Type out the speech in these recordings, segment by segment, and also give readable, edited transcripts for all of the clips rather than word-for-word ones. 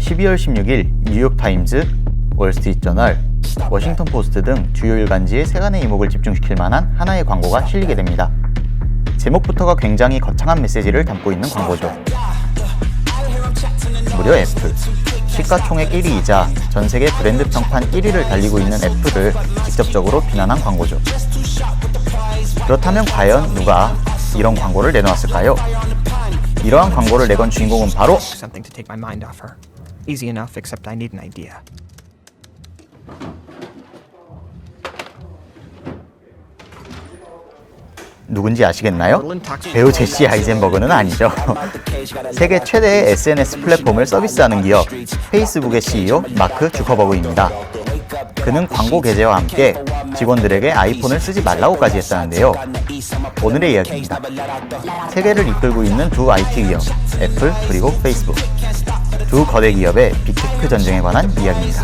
12월 16일 뉴욕타임즈, 월스트리트저널, 워싱턴 포스트 등 주요 일간지에 세간의 이목을 집중시킬 만한 하나의 광고가 실리게 됩니다. 제목부터가 굉장히 거창한 메시지를 담고 있는 광고죠. 무려 애플, 시가총액 1위이자 전세계 브랜드 평판 1위를 달리고 있는 애플을 직접적으로 비난한 광고죠. 그렇다면 과연 누가 이런 광고를 내놓았을까요? 이러한 광고를 내건 주인공은 바로 누군지 아시겠나요? 배우 제시 아이젠버그는 아니죠. 세계 최대의 SNS 플랫폼을 서비스하는 기업 페이스북의 CEO 마크 주커버그입니다. 그는 광고 게재와 함께 직원들에게 아이폰을 쓰지 말라고까지 했다는데요. 오늘의 이야기입니다. 세계를 이끌고 있는 두 IT 기업, 애플 그리고 페이스북. 두 거대 기업의 빅테크 전쟁에 관한 이야기입니다.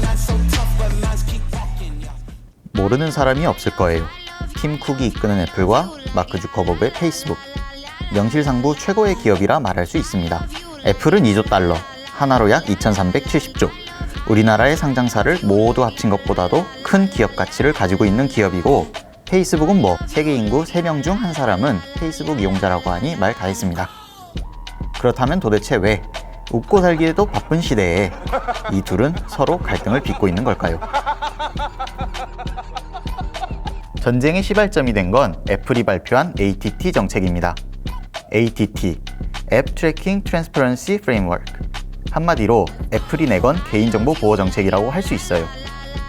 모르는 사람이 없을 거예요. 팀 쿡이 이끄는 애플과 마크 주커버그의 페이스북. 명실상부 최고의 기업이라 말할 수 있습니다. 애플은 2조 달러, 하나로 약 2,370조. 우리나라의 상장사를 모두 합친 것보다도 큰 기업 가치를 가지고 있는 기업이고, 페이스북은 세계 인구 3명 중 한 사람은 페이스북 이용자라고 하니 말 다 했습니다. 그렇다면 도대체 왜 웃고 살기에도 바쁜 시대에 이 둘은 서로 갈등을 빚고 있는 걸까요? 전쟁의 시발점이 된 건 애플이 발표한 ATT 정책입니다. ATT, App Tracking Transparency Framework. 한마디로 애플이 내건 개인정보 보호 정책이라고 할 수 있어요.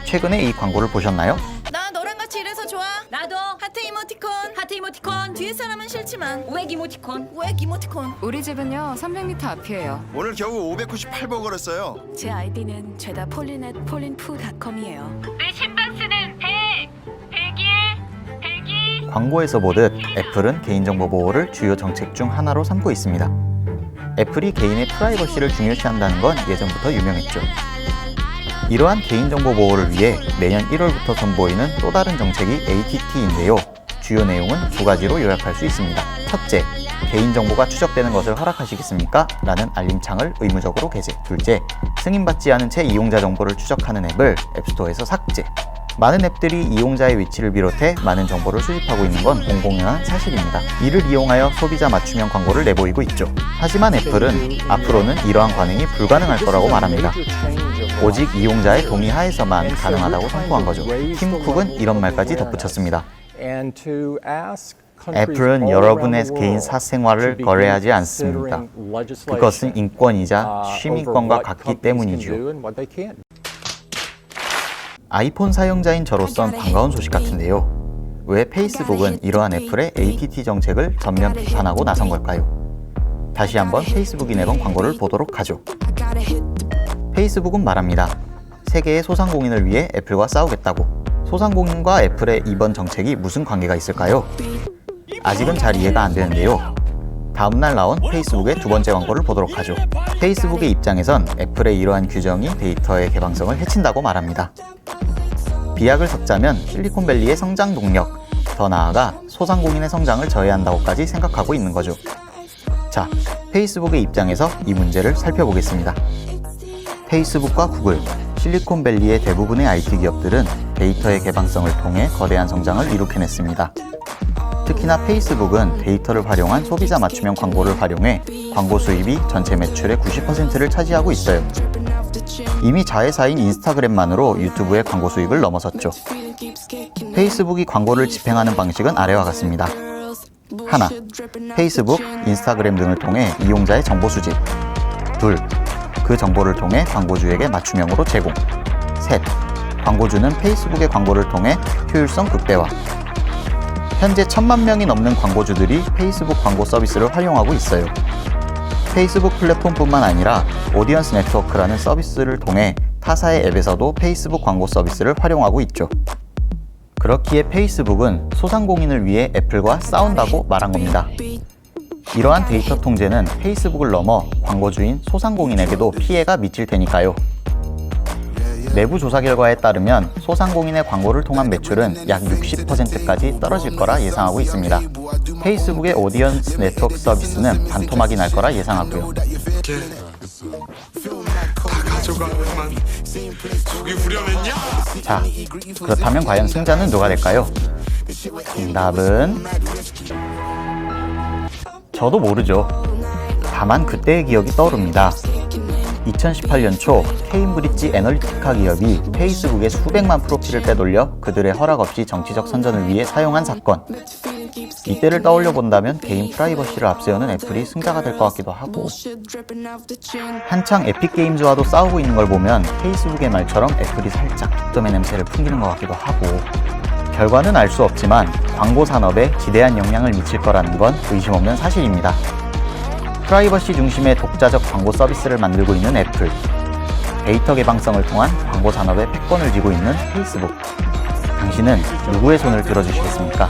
최근에 이 광고를 보셨나요? 나 너랑 같이 이래서 좋아. 나도 하트 이모티콘. 하트 이모티콘, 뒤에 사람은 싫지만 우엑 이모티콘. 우엑 이모티콘. 우리 집은요 300m 앞이에요. 오늘 겨우 598번 걸었어요. 제 아이디는 죄다 폴린@폴린푸.com이에요. 내 심박수는 100일. 광고에서 보듯 애플은 개인정보 보호를 주요 정책 중 하나로 삼고 있습니다. 애플이 개인의 프라이버시를 중요시한다는 건 예전부터 유명했죠. 이러한 개인정보 보호를 위해 내년 1월부터 선보이는 또 다른 정책이 ATT인데요. 주요 내용은 두 가지로 요약할 수 있습니다. 첫째, 개인정보가 추적되는 것을 허락하시겠습니까? 라는 알림창을 의무적으로 게재. 둘째, 승인받지 않은 채 이용자 정보를 추적하는 앱을 앱스토어에서 삭제. 많은 앱들이 이용자의 위치를 비롯해 많은 정보를 수집하고 있는 건 공공연한 사실입니다. 이를 이용하여 소비자 맞춤형 광고를 내보이고 있죠. 하지만 애플은 앞으로는 이러한 관행이 불가능할 거라고 말합니다. 오직 이용자의 동의 하에서만 가능하다고 선포한 거죠. 팀 쿡은 이런 말까지 덧붙였습니다. 애플은 여러분의 개인 사생활을 거래하지 않습니다. 그것은 인권이자 시민권과 같기 때문이죠. 아이폰 사용자인 저로선 반가운 소식 같은데요. 왜 페이스북은 이러한 애플의 ATT 정책을 전면 비판하고 나선 걸까요? 다시 한번 페이스북이 내건 광고를 보도록 하죠. 페이스북은 말합니다. 세계의 소상공인을 위해 애플과 싸우겠다고. 소상공인과 애플의 이번 정책이 무슨 관계가 있을까요? 아직은 잘 이해가 안 되는데요. 다음날 나온 페이스북의 두 번째 광고를 보도록 하죠. 페이스북의 입장에선 애플의 이러한 규정이 데이터의 개방성을 해친다고 말합니다. 비약을 섞자면 실리콘밸리의 성장 동력, 더 나아가 소상공인의 성장을 저해한다고까지 생각하고 있는 거죠. 자, 페이스북의 입장에서 이 문제를 살펴보겠습니다. 페이스북과 구글, 실리콘밸리의 대부분의 IT 기업들은 데이터의 개방성을 통해 거대한 성장을 이룩해냈습니다. 특히나 페이스북은 데이터를 활용한 소비자 맞춤형 광고를 활용해 광고 수입이 전체 매출의 90%를 차지하고 있어요. 이미 자회사인 인스타그램만으로 유튜브의 광고 수익을 넘어섰죠. 페이스북이 광고를 집행하는 방식은 아래와 같습니다. 하나, 페이스북, 인스타그램 등을 통해 이용자의 정보 수집. 둘, 그 정보를 통해 광고주에게 맞춤형으로 제공. 셋, 광고주는 페이스북의 광고를 통해 효율성 극대화. 현재 1,000만 명이 넘는 광고주들이 페이스북 광고 서비스를 활용하고 있어요. 페이스북 플랫폼뿐만 아니라 오디언스 네트워크라는 서비스를 통해 타사의 앱에서도 페이스북 광고 서비스를 활용하고 있죠. 그렇기에 페이스북은 소상공인을 위해 애플과 싸운다고 말한 겁니다. 이러한 데이터 통제는 페이스북을 넘어 광고주인 소상공인에게도 피해가 미칠 테니까요. 내부 조사 결과에 따르면 소상공인의 광고를 통한 매출은 약 60%까지 떨어질 거라 예상하고 있습니다. 페이스북의 오디언스 네트워크 서비스는 반토막이 날 거라 예상하고요. 다 자, 그렇다면 과연 승자는 누가 될까요? 정답은 저도 모르죠. 다만 그때의 기억이 떠오릅니다. 2018년 초 케임브리지 애널리티카 기업이 페이스북에 수백만 프로필을 빼돌려 그들의 허락 없이 정치적 선전을 위해 사용한 사건. 이때를 떠올려 본다면 개인 프라이버시를 앞세우는 애플이 승자가 될 것 같기도 하고, 한창 에픽게임즈와도 싸우고 있는 걸 보면 페이스북의 말처럼 애플이 살짝 독점의 냄새를 풍기는 것 같기도 하고, 결과는 알 수 없지만 광고 산업에 지대한 영향을 미칠 거라는 건 의심 없는 사실입니다. 프라이버시 중심의 독자적 광고 서비스를 만들고 있는 애플, 데이터 개방성을 통한 광고 산업의 패권을 쥐고 있는 페이스북. 당신은 누구의 손을 들어주시겠습니까?